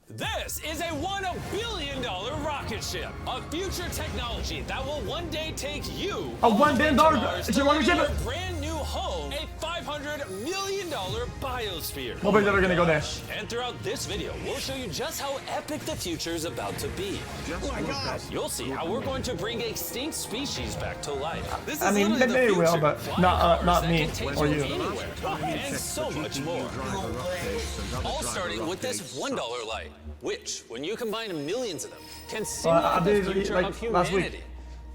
This is a $1 billion rocket ship, a future technology that will one day take you a $1 billion rocket ship, a brand new home, a $500 million biosphere. Nobody's ever gonna go there. And throughout this video, we'll show you just how epic the future is about to be. Oh my God! You'll see how we're going to bring extinct species back to life. This is I mean, they will, but not me or you. And so much more. All starting with this $1 light, which, when you combine millions of them, can simulate the future of humanity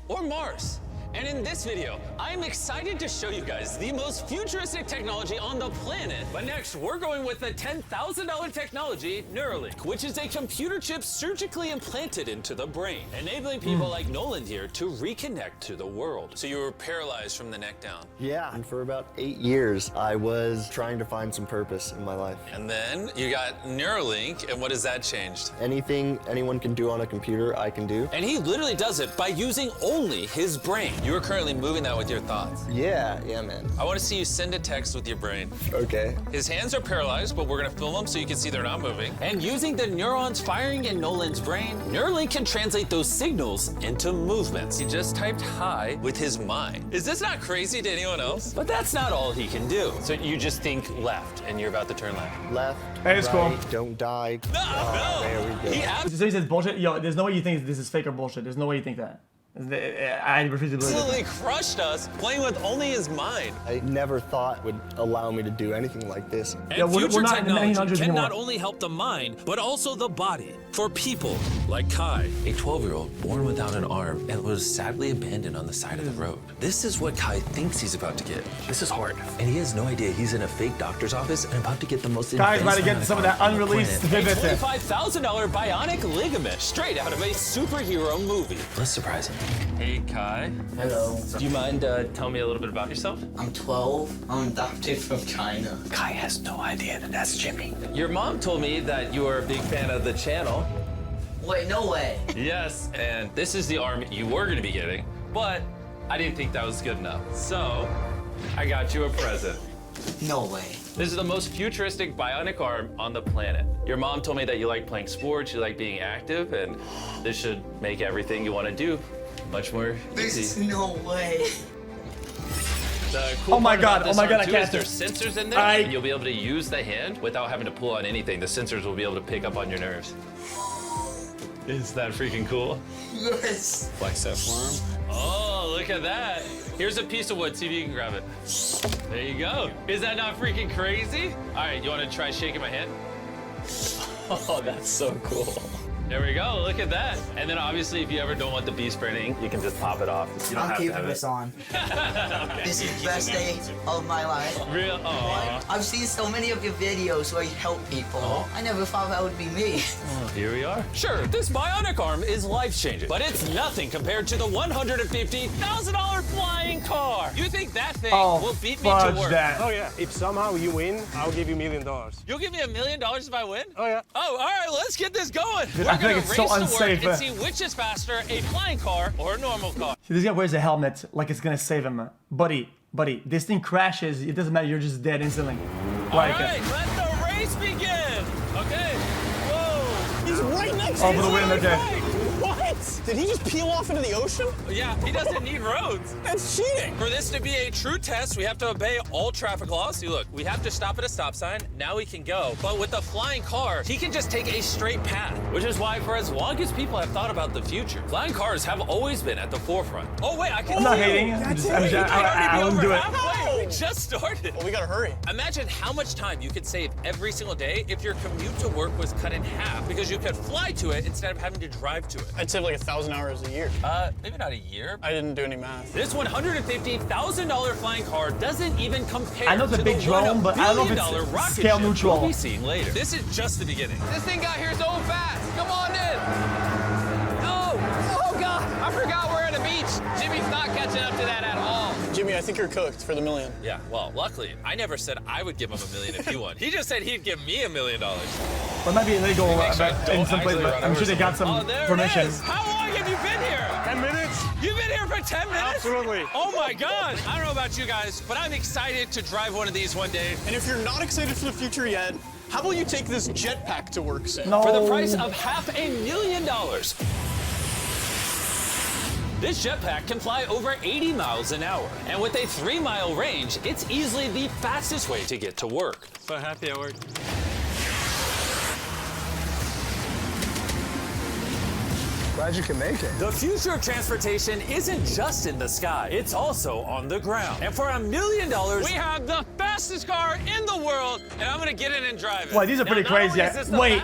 or Mars. And in this video, I'm excited to show you guys the most futuristic technology on the planet. But next, we're going with the $10,000 technology, Neuralink, which is a computer chip surgically implanted into the brain, enabling people like Nolan here to reconnect to the world. So you were paralyzed from the neck down. Yeah, and for about 8 years, I was trying to find some purpose in my life. And then you got Neuralink, and what has that changed? Anything anyone can do on a computer, I can do. And he literally does it by using only his brain. You are currently moving that with your thoughts. Yeah, man. I want to see you send a text with your brain. Okay. His hands are paralyzed, but we're gonna film them so you can see they're not moving. And using the neurons firing in Nolan's brain, Neuralink can translate those signals into movements. He just typed hi with his mind. Is this not crazy to anyone else? But that's not all he can do. So you just think left, and you're about to turn left. Left, Hey, it's right, cool. don't die. No. There we go. So he says bullshit. Yo, there's no way you think this is fake or bullshit. There's no way you think that. I refuse to believe it. Absolutely crushed us playing with only his mind. I never thought would allow me to do anything like this. And Yeah, we're future not in the technology 1900s can anymore. not only help the mind, but also the body. For people like Kai, a 12-year-old born without an arm and was sadly abandoned on the side of the road. This is what Kai thinks he's about to get. This is hard. And he has no idea he's in a fake doctor's office and about to get the most Guy's about to get advanced some of that on the unreleased planet. A vivid. $25,000 bionic ligament straight out of a superhero movie. Let's surprise him. Hey, Kai. Hello. Do you mind telling me a little bit about yourself? I'm 12. I'm adopted from China. Kai has no idea that that's Jimmy. Your mom told me that you are a big fan of the channel. Wait, no way. Yes, and this is the arm you were gonna be getting, but I didn't think that was good enough. So, I got you a present. No way. This is the most futuristic bionic arm on the planet. Your mom told me that you like playing sports, you like being active, and this should make everything you want to do much more easy. No way. The cool Oh my part God, about this oh my God, arm, I too, can't is there's sensors in there, and you'll be able to use the hand without having to pull on anything. The sensors will be able to pick up on your nerves. Is that freaking cool? Yes. Flex that for him. Oh, look at that. Here's a piece of wood. See if you can grab it. There you go. Is that not freaking crazy? All right, you want to try shaking my hand? Oh, that's so cool. There we go. Look at that. And then obviously, if you ever don't want the beast branding, you can just pop it off. You don't I'm have to keeping have this it. on. Okay. This is the best day of my life. Real? Oh. I've seen so many of your videos where you help people. I never thought that would be me. Here we are. Sure, this bionic arm is life-changing, but it's nothing compared to the $150,000 flying car. You think that thing will beat me to fudge work? that. Oh yeah, if somehow you win, I'll give you $1 million. You'll give me $1 million if I win? Oh yeah. Oh, all right, let's get this going. Dude, We're I feel gonna like it's race so to unsafe. work and see which is faster, a flying car or a normal car. See, this guy wears a helmet like it's gonna save him. Buddy, this thing crashes. It doesn't matter. You're just dead instantly. All right, let the race begin. Okay. Whoa. He's right next Oh, for the win, okay. What? Did he just peel off into the ocean? Yeah, he doesn't need roads. That's cheating. For this to be a true test, we have to obey all traffic laws. See, look, we have to stop at a stop sign. Now we can go. But with the flying car, he can just take a straight path, which is why for as long as people have thought about the future, flying cars have always been at the forefront. Oh, wait, I can I'm not hating. I wouldn't do it. Halfway. We just started. Well, we gotta hurry. Imagine how much time you could save every single day if your commute to work was cut in half because you could fly to it instead of having to drive to it. I'd save like 1,000 hours a year. Maybe not a year. I didn't do any math. This $150,000 flying car doesn't even compare I know it's a to big the drone, but I don't know if $1 billion it's rocket scale ship neutral. we'll be seeing later. This is just the beginning. This thing got here so fast. Come on in. No. Oh, God. I forgot we're at a beach. Jimmy's not catching up to that at all. Jimmy, I think you're cooked for the $1 million. Yeah, well, luckily, I never said I would give him $1 million if he won. He just said he'd give me $1 million. But it might be illegal in some places, but I'm sure they got some permission. How long have you been here? 10 minutes? You've been here for 10 minutes? Absolutely. Oh my gosh. I don't know about you guys, but I'm excited to drive one of these one day. And if you're not excited for the future yet, how about you take this jetpack to work, Sam? No. For the price of $500,000. This jetpack can fly over 80 miles an hour. And with a 3-mile range, it's easily the fastest way to get to work. So happy at work. Glad you can make it. The future of transportation isn't just in the sky, it's also on the ground. And for $1 million, we have the fastest car in the world, and I'm gonna get in and drive it. Wait, these are pretty crazy. Wait,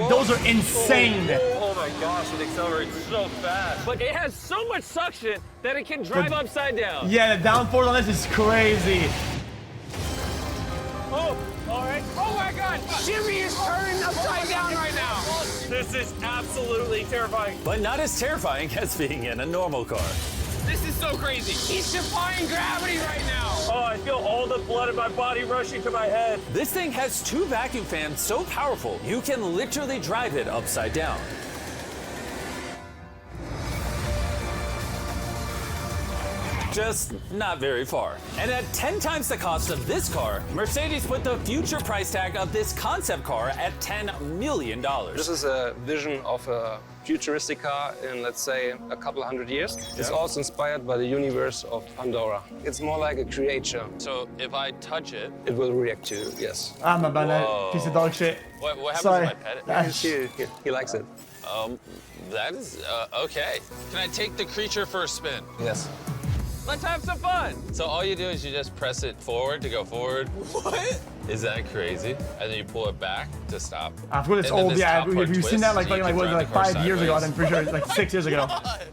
those are insane. Oh my gosh, it accelerates so fast. But it has so much suction that it can drive upside down. Yeah, the downforce on this is crazy. Oh, all right. Oh my God, Jimmy is turning upside down right now. This is absolutely terrifying. But not as terrifying as being in a normal car. This is so crazy. He's defying gravity right now. Oh, I feel all the blood in my body rushing to my head. This thing has 2 vacuum fans so powerful, you can literally drive it upside down. Just not very far. And at 10 times the cost of this car, Mercedes put the future price tag of this concept car at $10 million. This is a vision of a futuristic car in, let's say, a couple hundred years. It's also inspired by the universe of Pandora. It's more like a creature. So if I touch it, It will react to you, yes. I'm about that piece of dog shit. what happens Sorry. if I pet it? He likes it. That is, okay. Can I take the creature for a spin? Yes. Let's have some fun. So all you do is you just press it forward to go forward. What? Is that crazy? And then you pull it back to stop. I forgot it's And then old. this Yeah, top part we've seen twists, that like so you fucking can drive the car 5 years ago. sideways. I'm pretty sure it's like 6 years ago.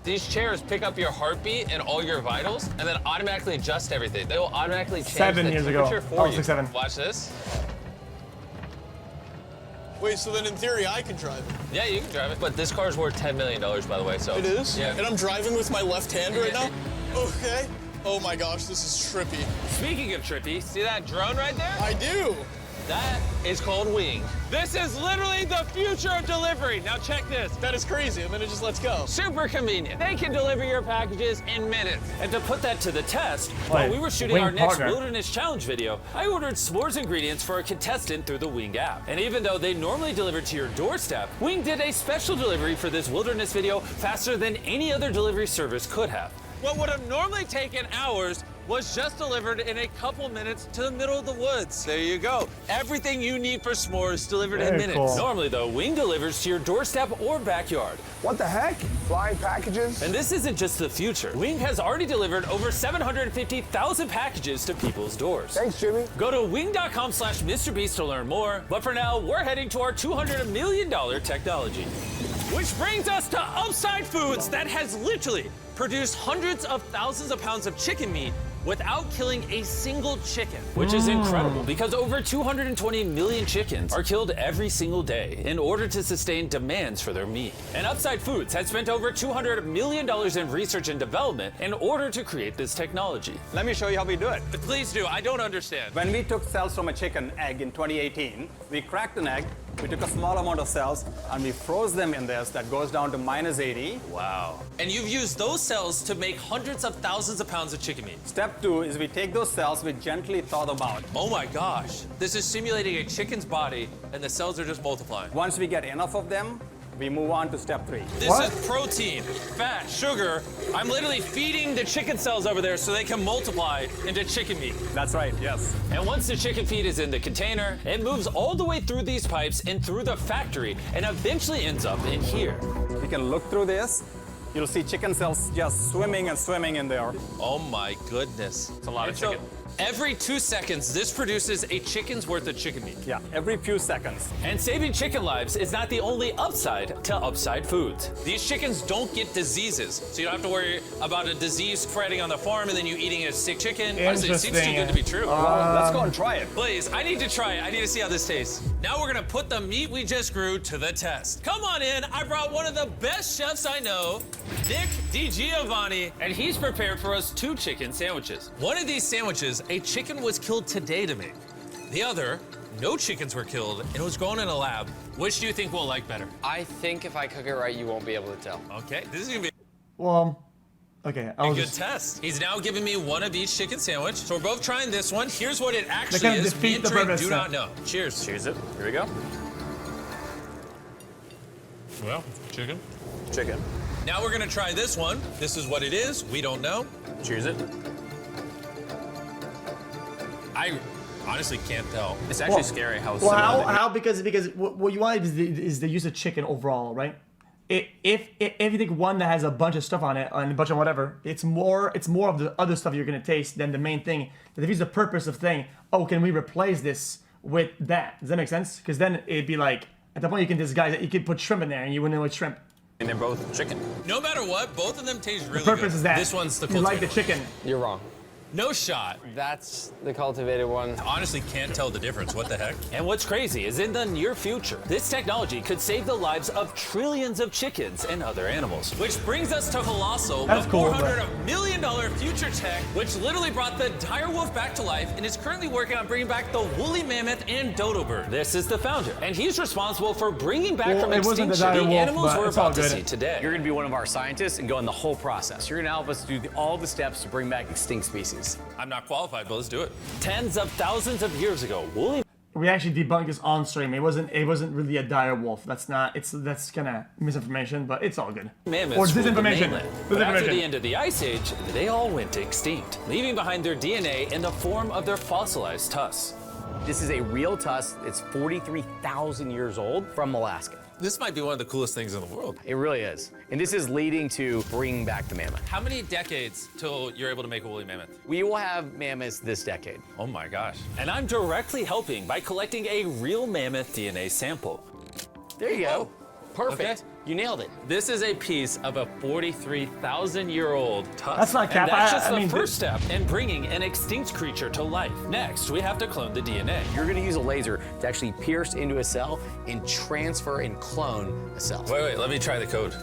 These chairs pick up your heartbeat and all your vitals and then automatically adjust everything. They will automatically change 7 the years ago. temperature for Oh, you. 6, 7. Watch this. Wait, so then in theory I can drive it. Yeah, you can drive it. But this car's worth $10 million, by the way, so. It is? Yeah. And I'm driving with my left hand right now? Okay. Oh my gosh, this is trippy. Speaking of trippy, see that drone right there? I do. That is called Wing. This is literally the future of delivery. Now check this. That is crazy, and then it just lets go. Super convenient. They can deliver your packages in minutes. And to put that to the test, while we were shooting Wing our next partner. Wilderness Challenge video, I ordered s'mores ingredients for a contestant through the Wing app. And even though they normally deliver to your doorstep, Wing did a special delivery for this Wilderness video faster than any other delivery service could have. What would have normally taken hours was just delivered in a couple minutes to the middle of the woods. There you go. Everything you need for s'mores delivered in Very minutes. cool. Normally though, Wing delivers to your doorstep or backyard. What the heck? Flying packages? And this isn't just the future. Wing has already delivered over 750,000 packages to people's doors. Thanks, Jimmy. Go to wing.com/MrBeast to learn more. But for now, we're heading to our $200 million technology. Which brings us to Upside Foods that has literally produced hundreds of thousands of pounds of chicken meat without killing a single chicken. Which is incredible because over 220 million chickens are killed every single day in order to sustain demands for their meat. And Upside Foods has spent over $200 million in research and development in order to create this technology. Let me show you how we do it. Please do, I don't understand. When we took cells from a chicken egg in 2018, we cracked an egg, we took a small amount of cells, and we froze them in this that goes down to -80. Wow. And you've used those cells to make hundreds of thousands of pounds of chicken meat. Step 2 is we take those cells, we gently thaw them out. Oh my gosh. This is simulating a chicken's body and the cells are just multiplying. Once we get enough of them, we move on to step 3. This is protein, fat, sugar. I'm literally feeding the chicken cells over there so they can multiply into chicken meat. That's right, yes. And once the chicken feed is in the container, it moves all the way through these pipes and through the factory and eventually ends up in here. You can look through this. You'll see chicken cells just swimming and swimming in there. Oh my goodness. It's a lot of chicken. Every 2 seconds, this produces a chicken's worth of chicken meat. Yeah, every few seconds. And saving chicken lives is not the only upside to Upside Foods. These chickens don't get diseases, so you don't have to worry about a disease spreading on the farm and then you eating a sick chicken. Honestly, it seems too good to be true. Well, let's go and try it. Please, I need to try it. I need to see how this tastes. Now we're gonna put the meat we just grew to the test. Come on in, I brought one of the best chefs I know, Nick DiGiovanni, and he's prepared for us 2 chicken sandwiches. One of these sandwiches, a chicken was killed today to make. The other no chickens were killed, and it was grown in a lab. Which do you think we'll like better? I think if I cook it right, you won't be able to tell. Okay, this is gonna be Well, okay. a good test. He's now giving me one of each chicken sandwich. So we're both trying this one. Here's what it actually kind of is. defeat Me and the Drake purpose, do not know. Cheers. Cheers it. Here we go. Well, chicken. Chicken. Now we're gonna try this one. This is what it is. We don't know. Cheers it. I honestly can't tell. It's actually scary how Well, similar how because what you want is the use of chicken overall, right? If you take one that has a bunch of stuff on it and a bunch of whatever, it's more of the other stuff you're gonna taste than the main thing. That defeats the purpose of saying, oh, can we replace this with that? Does that make sense? Because then it'd be like at the point you can disguise it, you could put shrimp in there and you wouldn't know it's shrimp. And they're both chicken. No matter what, both of them taste really The purpose good. is that This one's the you like the cultivated chicken. You're wrong. No shot. That's the cultivated one. Honestly, can't tell the difference. What the heck? And what's crazy is in the near future, this technology could save the lives of trillions of chickens and other animals. Which brings us to Colossal, That's a cool, $400 million future tech, which literally brought the dire wolf back to life and is currently working on bringing back the woolly mammoth and dodo bird. This is the founder, and he's responsible for bringing back from it wasn't the extinction dire the wolf, animals but we're it's all about to good. see today. You're gonna be one of our scientists and go in the whole process. You're gonna help us do all the steps to bring back extinct species. I'm not qualified, but let's do it. Tens of thousands of years ago, woolly We actually debunked this on stream. It wasn't really a dire wolf. That's kind of misinformation, but it's all good. mammoths Or ruled the disinformation. mainland. But after Disinformation. the end of the Ice Age, they all went extinct, leaving behind their DNA in the form of their fossilized tusks. This is a real tusk. It's 43,000 years old from Alaska. This might be one of the coolest things in the world. It really is. And this is leading to bringing back the mammoth. How many decades till you're able to make a woolly mammoth? We will have mammoths this decade. Oh my gosh. And I'm directly helping by collecting a real mammoth DNA sample. There you go. Perfect. Okay. You nailed it. This is a piece of a 43,000-year-old tusk. That's not cap. And that's just I the mean, first step in bringing an extinct creature to life. Next, we have to clone the DNA. You're gonna use a laser to actually pierce into a cell and transfer and clone a cell. Wait, let me try the code.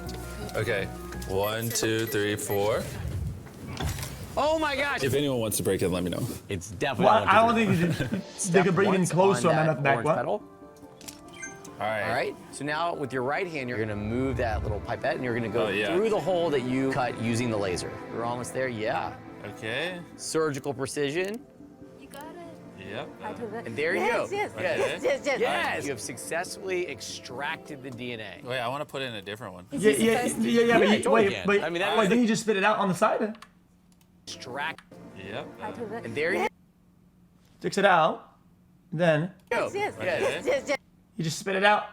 Okay, 1, 2, 3, 4. Oh my gosh! If anyone wants to break it, let me know. It's definitely Well, not I don't think they could bring it in close to a mammoth back. What? Pedal. All right. All right, so now with your right hand, you're gonna move that little pipette and you're gonna go Oh, yeah. through the hole that you cut using the laser. You're almost there, yeah. Okay. Surgical precision, You got it. Yep. and there you go. Yes, Yes. yes. Yes, you have successfully extracted the DNA. Wait, I want to put in a different one. Is Yeah, this the yeah, first- yeah, yeah. Yeah, But, totally wait, can. but I mean, that wait, was- didn't you just spit it out on the side? Extract, Yep. and there you Takes it out, then go. Yes, Yes. yes. you just spit it out.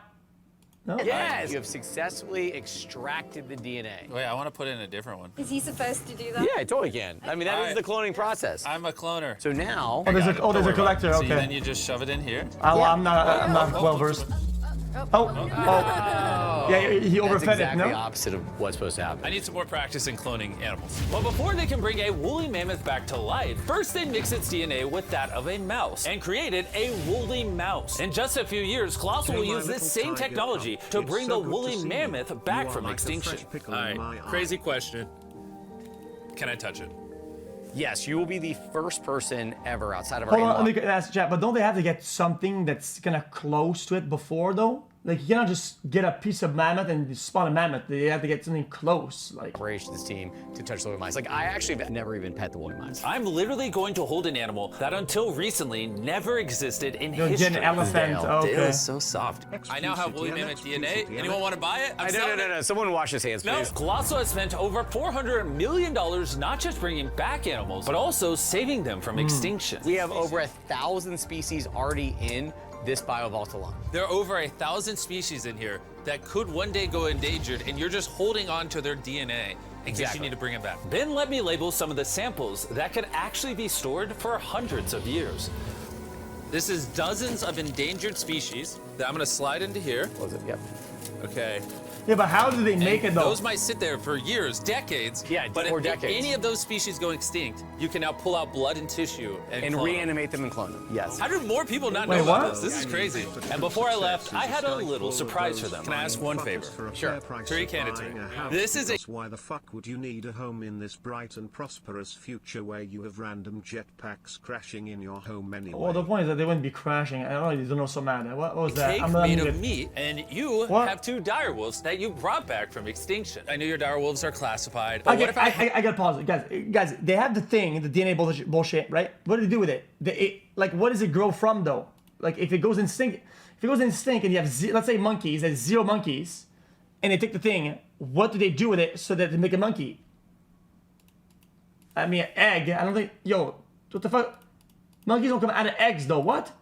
No? Yes, you have successfully extracted the DNA. Wait, I want to put in a different one. Is he supposed to do that? Yeah, I totally can. I mean, that is the cloning process. I'm a cloner. So now, Oh, there's a collector. See, then Okay. you just shove it in here. I'm not well versed. Oh. Yeah, he that's overfed exactly it. No. opposite of what's supposed to happen. I need some more practice in cloning animals. But before they can bring a woolly mammoth back to life, first they mix its DNA with that of a mouse and created a woolly mouse. In just a few years, Colossal will use this same technology to bring the woolly mammoth back from extinction. All right, crazy question. Can I touch it? Yes, you will be the first person ever outside of our Hold on, animal. let me ask chat. But don't they have to get something that's kind of close to it before though? Like you cannot just get a piece of mammoth and spawn a mammoth. They have to get something close. Like operations team to touch the woolly mice. Like I actually have never even pet the woolly mice. I'm literally going to hold an animal that until recently never existed in you'll history. get an elephant. It Okay. is so soft. I now have woolly mammoth DNA. Anyone want to buy it? I'm selling it. No. Someone wash his hands, No, please. Colossal has spent over $400 million not just bringing back animals, but also saving them from extinction. We have over 1,000 species already in this biovault alone. There are over 1,000 species in here that could one day go endangered, and you're just holding on to their DNA in case you need to bring them back. Then let me label some of the samples that could actually be stored for hundreds of years. This is dozens of endangered species that I'm going to slide into here. Close it, yep. Okay. Yeah, but how do they make it though? Those might sit there for years, decades. Yeah, but or if decades. any of those species go extinct, you can now pull out blood and tissue and clone them. reanimate them and clone them. Yes. How did more people not Wait, know about what? this? This is crazy. And before I left, I had a little surprise for them. Can I ask one favor? Sure. Very candid to me. This is a Why the fuck would you need a home in this bright and prosperous future where you have random jetpacks crashing in your home anyway? Well, the point is that they wouldn't be crashing. I don't know so mad. What was that? cake made of meat, and you have 2 direwolves that you brought back from extinction. I know your direwolves are classified, but what if I gotta pause it, guys. They have the thing, the DNA bullshit, right? What do they do with it? Like, what does it grow from though? Like, if it goes extinct, and you have let's say monkeys, there's 0 monkeys, and they take the thing, what do they do with it so that they make a monkey? I mean, an egg. I don't think. Yo, what the fuck? Monkeys don't come out of eggs though. What?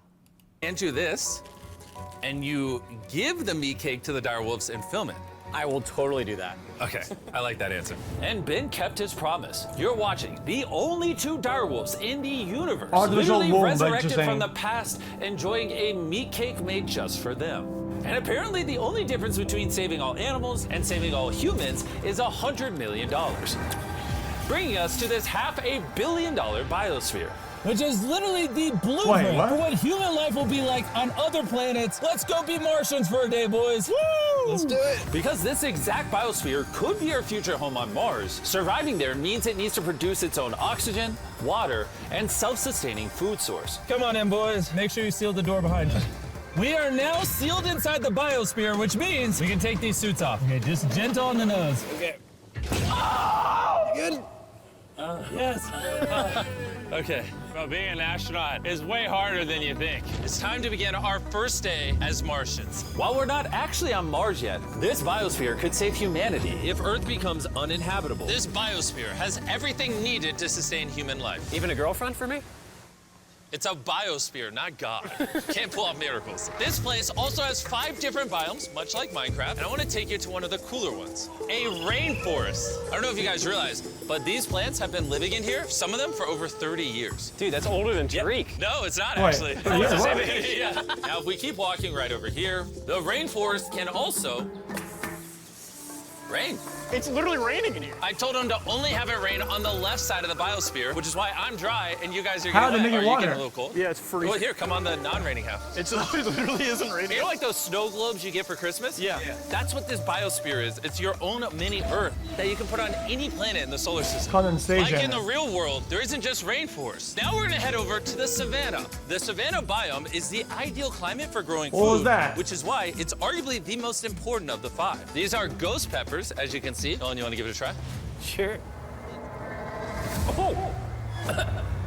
And do this, and you give the meat cake to the direwolves and film it. I will totally do that. Okay, I like that answer. And Ben kept his promise. You're watching the only 2 direwolves in the universe, literally resurrected from the past, enjoying a meat cake made just for them. And apparently the only difference between saving all animals and saving all humans is $100 million. Bringing us to this $500 million biosphere. Which is literally the blueprint for what human life will be like on other planets. Let's go be Martians for a day, boys. Woo! Let's do it. Because this exact biosphere could be our future home on Mars. Surviving there means it needs to produce its own oxygen, water, and self-sustaining food source. Come on in, boys. Make sure you seal the door behind you. We are now sealed inside the biosphere, which means we can take these suits off. Okay, just gentle on the nose. Okay. Oh! Good. Yes. Okay. Well, being an astronaut is way harder than you think. It's time to begin our first day as Martians. While we're not actually on Mars yet, this biosphere could save humanity if Earth becomes uninhabitable. This biosphere has everything needed to sustain human life. Even a girlfriend for me? It's a biosphere, not God. Can't pull off miracles. This place also has 5 different biomes, much like Minecraft, and I want to take you to one of the cooler ones, a rainforest. I don't know if you guys realize, but these plants have been living in here, some of them for over 30 years. Dude, that's older than Tariq. Yeah. No, it's not actually. It's the same thing. Yeah. Now, if we keep walking right over here, the rainforest can also rain. It's literally raining in here. I told him to only have it rain on the left side of the biosphere, which is why I'm dry and you guys are How getting to make wet. it Are water? you getting a little cold? Yeah, it's freezing. Well, here, come on the non-raining half. It literally isn't raining. You know like those snow globes you get for Christmas? Yeah. That's what this biosphere is. It's your own mini Earth that you can put on any planet in the solar system. Condensation. Like in the real world, there isn't just rainforest. Now we're gonna head over to the savanna. The savanna biome is the ideal climate for growing food. What was that? Which is why it's arguably the most important of the 5. These are ghost peppers, as you can see. Nolan, you wanna give it a try? Sure. Oh!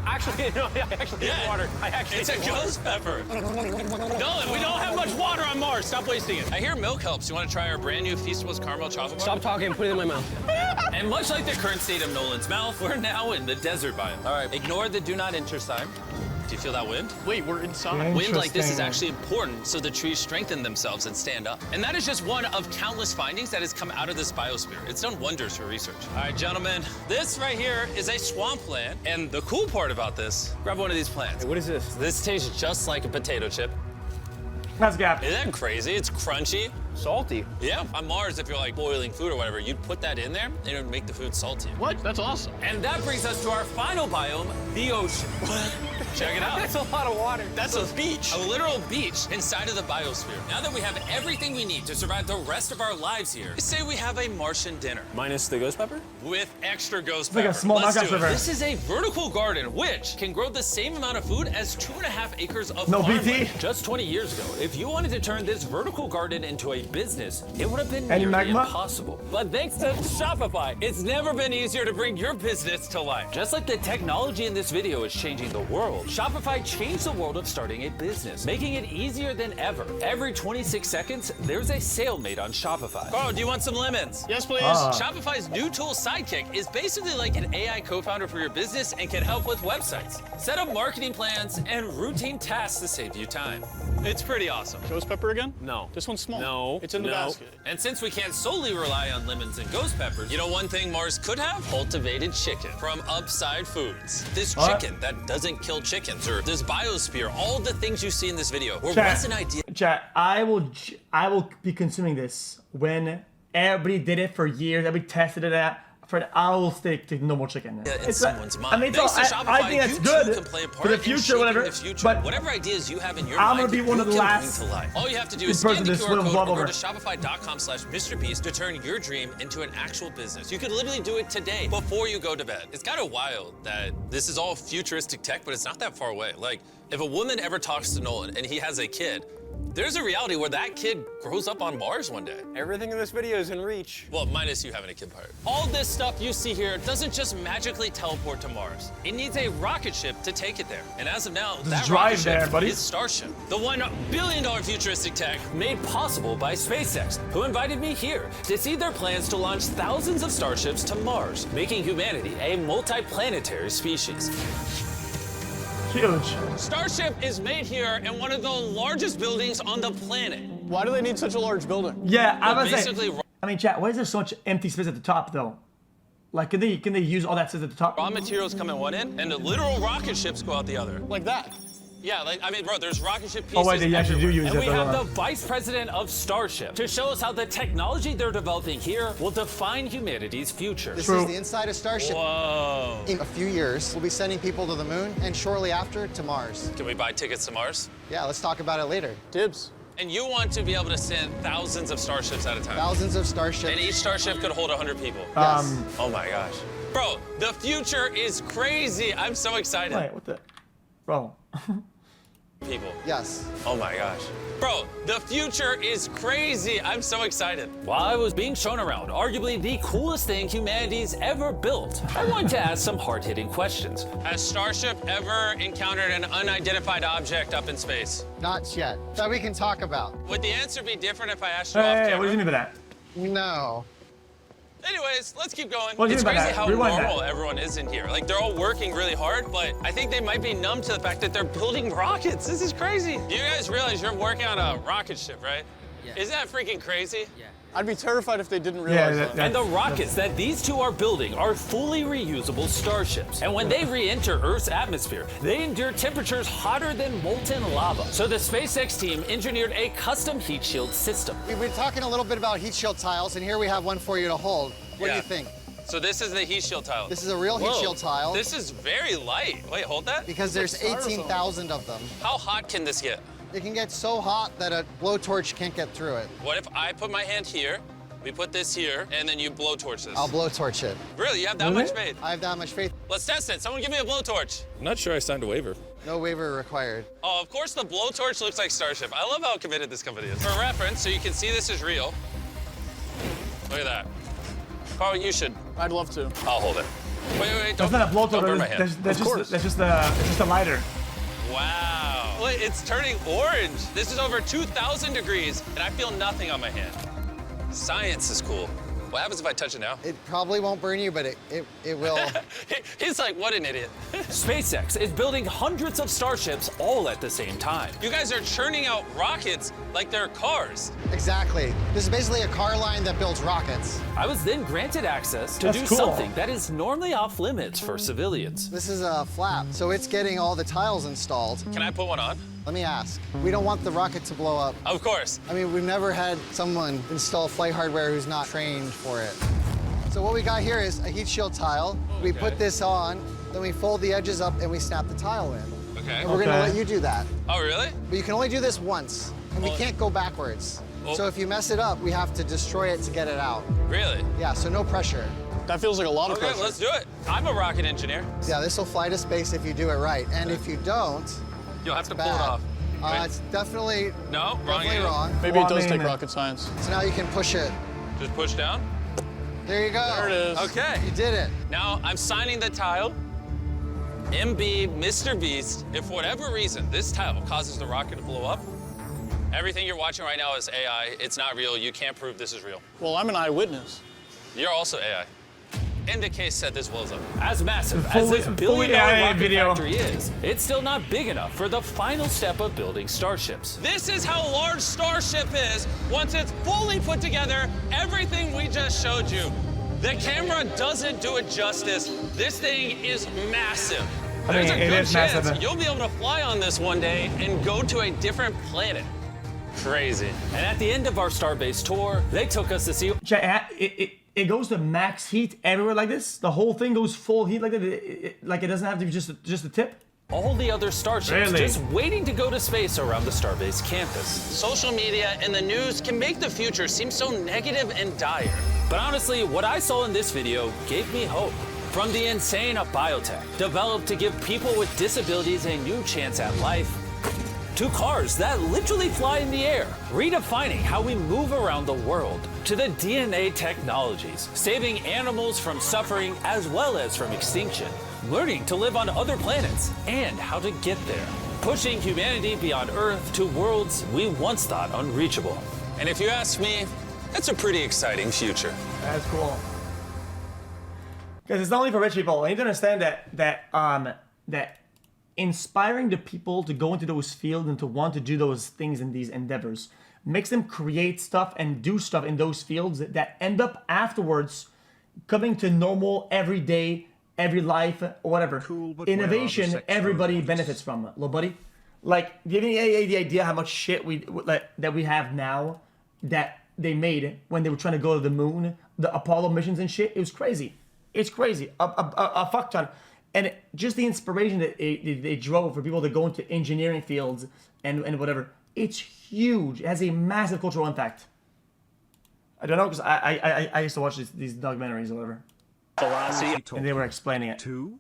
Actually, no, I actually need water. It's a ghost pepper. Nolan, we don't have much water on Mars. Stop wasting it. I hear milk helps. You want to try our brand new Feastables caramel chocolate bar? Stop talking and put it in my mouth. And much like the current state of Nolan's mouth, we're now in the desert biome. All right, ignore the do not enter sign. Do you feel that wind? Wait, we're inside. Wind like this is actually important so the trees strengthen themselves and stand up. And that is just one of countless findings that has come out of this biosphere. It's done wonders for research. All right, gentlemen, this right here is a swampland. And the cool part about this, grab one of these plants. Hey, what is this? This tastes just like a potato chip. That's gap. Isn't that crazy? It's crunchy. Salty. Yeah. On Mars, if you're like boiling food or whatever, you'd put that in there and it would make the food salty. What? That's awesome. And that brings us to our final biome, the ocean. Check it out. That's a lot of water. That's a beach. A literal beach inside of the biosphere. Now that we have everything we need to survive the rest of our lives here, say we have a Martian dinner. Minus the ghost pepper? With extra ghost like pepper. a small Let's knockout do it. river. This is a vertical garden, which can grow the same amount of food as 2.5 acres of No farmland. BT? Just 20 years ago, if you wanted to turn this vertical garden into a business, it would have been Any nearly magma? impossible. But thanks to Shopify, it's never been easier to bring your business to life. Just like the technology in this video is changing the world, Shopify changed the world of starting a business, making it easier than ever. Every 26 seconds, there's a sale made on Shopify. Carl, do you want some lemons? Yes, please. Shopify's new tool, Sidekick, is basically like an AI co-founder for your business and can help with websites, set up marketing plans, and routine tasks to save you time. It's pretty awesome. Ghost pepper again? No. This one's small. No. It's in the basket. And since we can't solely rely on lemons and ghost peppers, you know one thing Mars could have? Cultivated chicken from Upside Foods. This chicken that doesn't kill chickens, or this biosphere, all the things you see in this video. Or what's an idea? Chat, I will be consuming this when everybody did it for years, everybody tested it out. I will stick to normal chicken. In someone's mind. I mean, I think that's good for the future, whatever. But whatever ideas you have in your I'm mind, gonna be one of the last. All you have to do is scan the QR code or go to shopify.com/MrBeast to turn your dream into an actual business. You could literally do it today before you go to bed. It's kind of wild that this is all futuristic tech, but it's not that far away. Like, if a woman ever talks to Nolan and he has a kid, there's a reality where that kid grows up on Mars one day. Everything in this video is in reach. Well, minus you having a kid part. All this stuff you see here doesn't just magically teleport to Mars. It needs a rocket ship to take it there. And as of now, that rocket ship is Starship. The $1 billion futuristic tech made possible by SpaceX, who invited me here to see their plans to launch thousands of starships to Mars, making humanity a multi-planetary species. Huge. Starship is made here in one of the largest buildings on the planet. Why do they need such a large building? Yeah, I mean, chat, why is there so much empty space at the top, though? Like, can they use all that space at the top? Raw materials come in one end, and the literal rocket ships go out the other. Like that? Yeah, like, I mean, bro, there's rocket ship pieces Oh, wait, they actually do use and that. we have the vice president of Starship to show us how the technology they're developing here will define humanity's future. This is the inside of Starship. Whoa. In a few years, we'll be sending people to the moon, and shortly after, to Mars. Can we buy tickets to Mars? Yeah, let's talk about it later. Dibs. And you want to be able to send thousands of starships at a time? Thousands of starships. And each starship could hold 100 people? Yes. Oh my gosh. Bro, the future is crazy. I'm so excited. Wait, what the? Bro. People. Yes. Oh my gosh. Bro, the future is crazy. I'm so excited. While I was being shown around, arguably the coolest thing humanity's ever built, I wanted to ask some hard-hitting questions. Has Starship ever encountered an unidentified object up in space? Not yet. That we can talk about. Would the answer be different if I asked you off Hey, camera? what do you mean by that? No. Anyways, let's keep going. What do you It's mean by crazy that? how Rewind normal that. everyone is in here. Like, they're all working really hard, but I think they might be numb to the fact that they're building rockets. This is crazy. You guys realize you're working on a rocket ship, right? Yeah. Isn't that freaking crazy? Yeah. I'd be terrified if they didn't realize that. And the rockets that these two are building are fully reusable starships. And when they re-enter Earth's atmosphere, they endure temperatures hotter than molten lava. So the SpaceX team engineered a custom heat shield system. We've been talking a little bit about heat shield tiles, and here we have one for you to hold. What do you think? So this is the heat shield tile. This is a real heat shield tile. This is very light. Wait, hold that. Because there's 18,000 of them. How hot can this get? It can get so hot that a blowtorch can't get through it. What if I put my hand here, we put this here, and then you blowtorch this? I'll blowtorch it. Really? You have that much faith? I have that much faith. Let's test it. Someone give me a blowtorch. I'm not sure I signed a waiver. No waiver required. Oh, of course the blowtorch looks like Starship. I love how committed this company is. For reference, so you can see this is real. Look at that. Carl, you should. I'd love to. I'll hold it. Wait, That's don't not a blowtorch. burn my hand. That's just a lighter. Wow. Wait, it's turning orange. This is over 2,000 degrees, and I feel nothing on my hand. Science is cool. What happens if I touch it now? It probably won't burn you, but it will. He's like, what an idiot. SpaceX is building hundreds of starships all at the same time. You guys are churning out rockets like they're cars. Exactly. This is basically a car line that builds rockets. I was then granted access to do something that is normally off limits for civilians. This is a flap, so it's getting all the tiles installed. Can I put one on? Let me ask. We don't want the rocket to blow up. Of course. I mean, we've never had someone install flight hardware who's not trained for it. So what we got here is a heat shield tile. Okay. We put this on, then we fold the edges up and we snap the tile in. Okay. And we're gonna let you do that. Oh, really? But you can only do this once, and we can't go backwards. So if you mess it up, we have to destroy it to get it out. Really? Yeah, so no pressure. That feels like a lot of pressure. Okay, let's do it. I'm a rocket engineer. Yeah, this will fly to space if you do it right. And if you don't, you'll have to bad. pull it off. It's definitely wrong. Maybe it does take rocket science. So now you can push it. Just push down? There you go. There it is. Okay. You did it. Now I'm signing the tile. MB, MrBeast, if for whatever reason this tile causes the rocket to blow up, everything you're watching right now is AI. It's not real. You can't prove this is real. Well, I'm an eyewitness. You're also AI. and the case set this was up. As massive as this billion-dollar rocket factory is, it's still not big enough for the final step of building starships. This is how large Starship is once it's fully put together, everything we just showed you. The camera doesn't do it justice. This thing is massive. There's a good chance you'll be able to fly on this one day and go to a different planet. Crazy. And at the end of our Starbase tour, they took us to see... It goes to max heat everywhere like this? The whole thing goes full heat like that? Like it doesn't have to be just a tip? All the other starships just waiting to go to space around the Starbase campus. Social media and the news can make the future seem so negative and dire. But honestly, what I saw in this video gave me hope. From the insane of biotech, developed to give people with disabilities a new chance at life, to cars that literally fly in the air, redefining how we move around the world, to the DNA technologies, saving animals from suffering as well as from extinction, learning to live on other planets, and how to get there, pushing humanity beyond Earth to worlds we once thought unreachable. And if you ask me, that's a pretty exciting future. That's cool. Because it's not only for rich people. You need to understand that inspiring the people to go into those fields and to want to do those things in these endeavors makes them create stuff and do stuff in those fields that end up afterwards coming to normal, everyday, every life, or whatever. Cool, innovation, everybody benefits from, little buddy. Like, do you have any idea how much shit that we have now that they made when they were trying to go to the moon, the Apollo missions and shit? It was crazy. It's crazy. A fuck ton. And just the inspiration that they drove for people to go into engineering fields and whatever, it's huge. It has a massive cultural impact. I don't know, because I used to watch these documentaries or whatever. Velocity. And they were explaining it. Two.